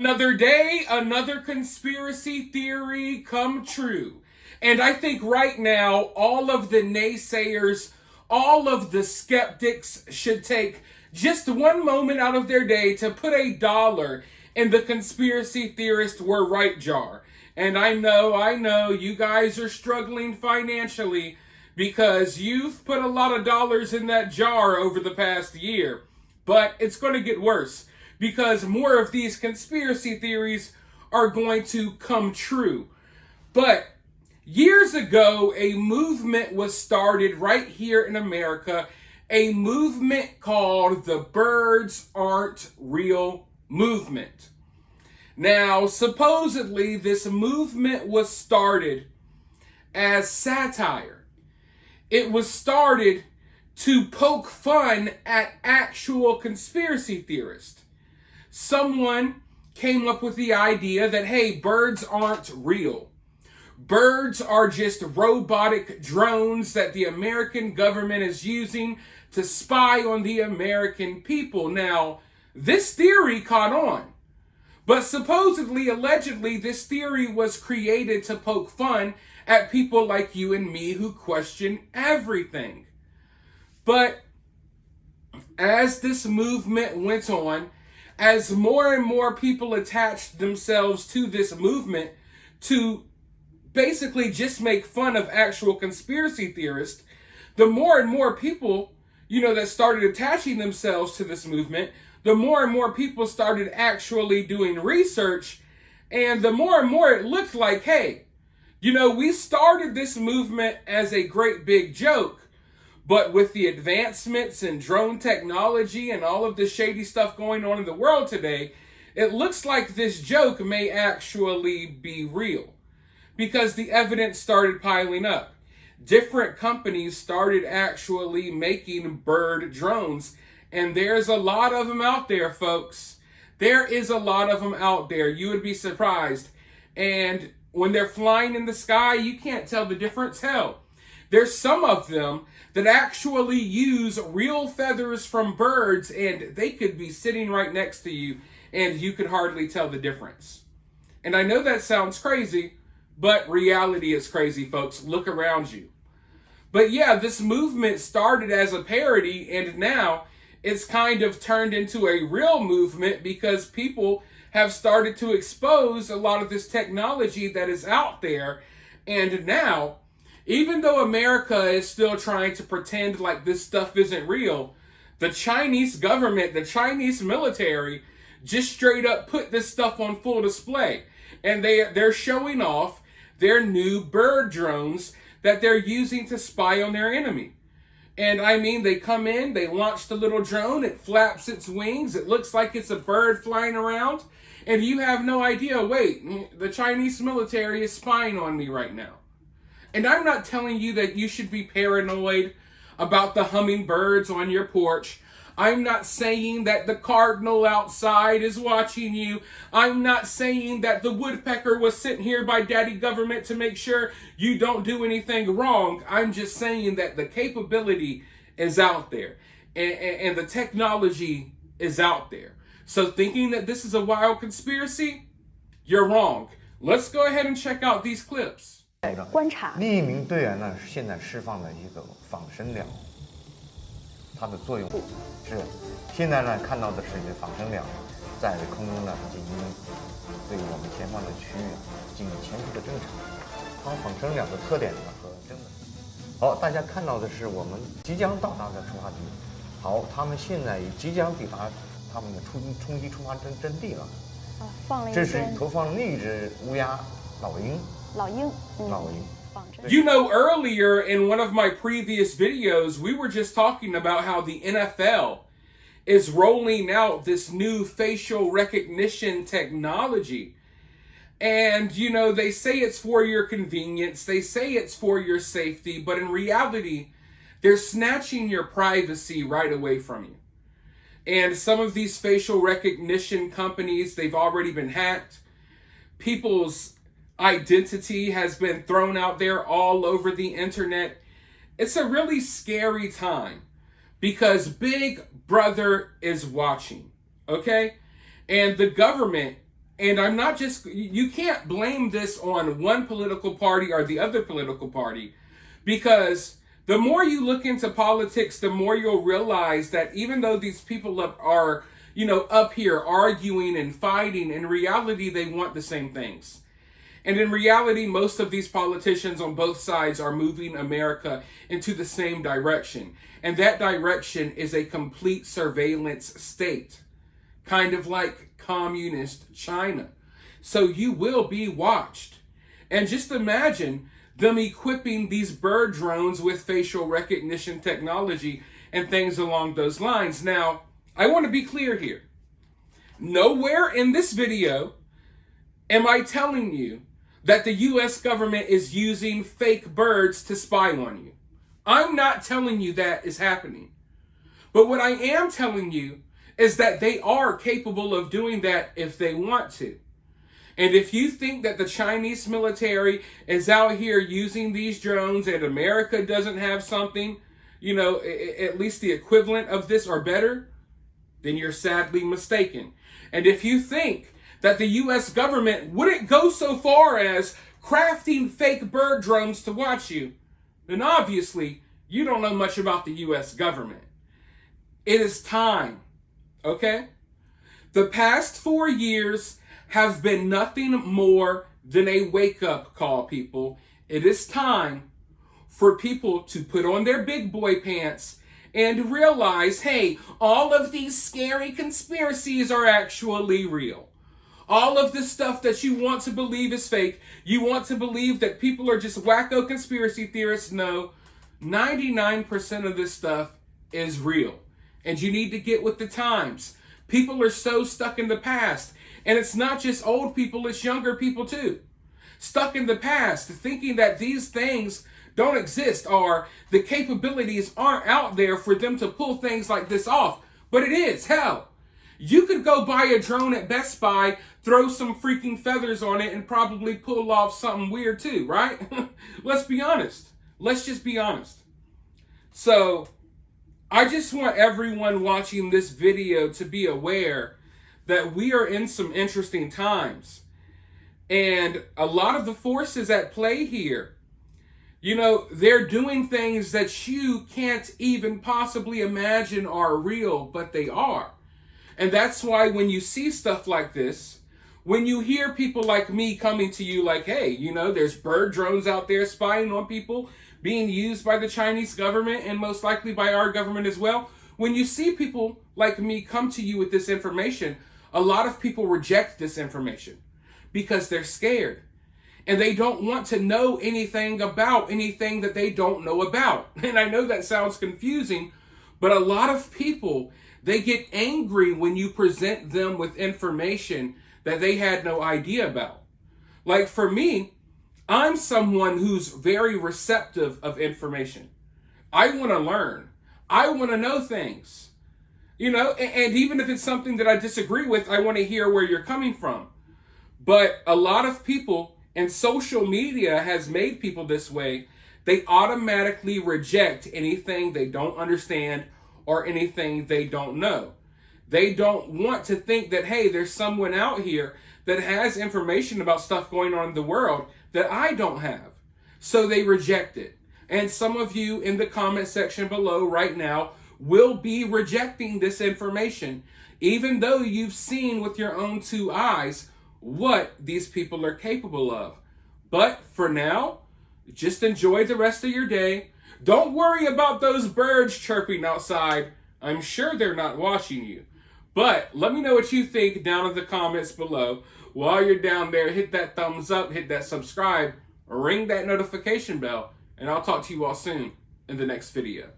Another day, another conspiracy theory come true. And I think right now, all of the naysayers, all of the skeptics should take just one moment out of their day to put $1 in the conspiracy theorist were right jar. And I know, you guys are struggling financially because you've put a lot of dollars in that jar over the past year. But it's going to get worse, because more of these conspiracy theories are going to come true. But years ago, a movement was started right here in America, a movement called the Birds Aren't Real movement. Now, supposedly, this movement was started as satire. It was started to poke fun at actual conspiracy theorists. Someone came up with the idea that, hey, birds aren't real. Birds are just robotic drones that the American government is using to spy on the American people. Now, this theory caught on. But supposedly, allegedly, this theory was created to poke fun at people like you and me who question everything. But as this movement went on, as more and more people attached themselves to this movement to basically just make fun of actual conspiracy theorists, the more and more people, that started attaching themselves to this movement, the more and more people started actually doing research, and the more and more it looked like, hey, we started this movement as a great big joke, but with the advancements in drone technology and all of the shady stuff going on in the world today, it looks like this joke may actually be real, because the evidence started piling up. Different companies started actually making bird drones, and there's a lot of them out there, folks. There is a lot of them out there. You would be surprised. And when they're flying in the sky, you can't tell the difference. Hell, there's some of them that actually use real feathers from birds, and they could be sitting right next to you, and you could hardly tell the difference. And I know that sounds crazy, but reality is crazy, folks. Look around you. But yeah, this movement started as a parody, and now it's kind of turned into a real movement because people have started to expose a lot of this technology that is out there. And now, even though America is still trying to pretend like this stuff isn't real, the Chinese government, the Chinese military, just straight up put this stuff on full display. And they're showing off their new bird drones that they're using to spy on their enemy. And I mean, they come in, they launch the little drone, it flaps its wings, it looks like it's a bird flying around, and you have no idea, wait, the Chinese military is spying on me right now. And I'm not telling you that you should be paranoid about the hummingbirds on your porch. I'm not saying that the cardinal outside is watching you. I'm not saying that the woodpecker was sent here by daddy government to make sure you don't do anything wrong. I'm just saying that the capability is out there, and the technology is out there. So thinking that this is a wild conspiracy, you're wrong. Let's go ahead and check out these clips. 观察另一名队员呢，现在释放了一个仿生鸟，它的作用是，现在呢看到的是这仿生鸟在空中呢进行对我们前方的区域进行前期的侦察。它仿生鸟的特点呢和真的。好，大家看到的是我们即将到达的出发地。好，他们现在即将抵达他们的冲击出发阵地了。放了一这是投放另一只乌鸦老鹰。 老鹰。Earlier in one of my previous videos, we were just talking about how the NFL is rolling out this new facial recognition technology. And, they say it's for your convenience, they say it's for your safety, but in reality, they're snatching your privacy right away from you. And some of these facial recognition companies, they've already been hacked. People's identity has been thrown out there all over the internet. It's a really scary time because Big Brother is watching, okay? And the government And I'm not just, you can't blame this on one political party or the other political party, because the more you look into politics, the more you'll realize that even though these people are, up here arguing and fighting, in reality, they want the same things. And in reality, most of these politicians on both sides are moving America into the same direction. And that direction is a complete surveillance state, kind of like communist China. So you will be watched. And just imagine them equipping these bird drones with facial recognition technology and things along those lines. Now, I want to be clear here. Nowhere in this video am I telling you that the US government is using fake birds to spy on you. I'm not telling you that is happening. But what I am telling you is that they are capable of doing that if they want to. And if you think that the Chinese military is out here using these drones and America doesn't have something, at least the equivalent of this or better, then you're sadly mistaken. And if you think that the US government wouldn't go so far as crafting fake bird drones to watch you, then obviously you don't know much about the US government. It is time. Okay? The past 4 years have been nothing more than a wake-up call, people. It is time for people to put on their big boy pants and realize, hey, all of these scary conspiracies are actually real. All of this stuff that you want to believe is fake, you want to believe that people are just wacko conspiracy theorists. No, 99% of this stuff is real. And you need to get with the times. People are so stuck in the past. And it's not just old people, it's younger people too. Stuck in the past, thinking that these things don't exist or the capabilities aren't out there for them to pull things like this off. But it is. Hell, you could go buy a drone at Best Buy, throw some freaking feathers on it, and probably pull off something weird too, right? Let's be honest. Let's just be honest. So, I just want everyone watching this video to be aware that we are in some interesting times. And a lot of the forces at play here, they're doing things that you can't even possibly imagine are real, but they are. And that's why when you see stuff like this, when you hear people like me coming to you like, hey, there's bird drones out there spying on people, being used by the Chinese government and most likely by our government as well. When you see people like me come to you with this information, a lot of people reject this information because they're scared. And they don't want to know anything about anything that they don't know about. And I know that sounds confusing, but a lot of people, they get angry when you present them with information that they had no idea about. Like for me, I'm someone who's very receptive of information. I want to learn. I want to know things. And even if it's something that I disagree with, I want to hear where you're coming from. But a lot of people, and social media has made people this way, they automatically reject anything they don't understand or anything they don't know. They don't want to think that, hey, there's someone out here that has information about stuff going on in the world that I don't have. So they reject it. And some of you in the comment section below right now will be rejecting this information, even though you've seen with your own 2 eyes what these people are capable of. But for now, just enjoy the rest of your day. Don't worry about those birds chirping outside. I'm sure they're not watching you. But let me know what you think down in the comments below. While you're down there, hit that thumbs up, hit that subscribe, ring that notification bell, and I'll talk to you all soon in the next video.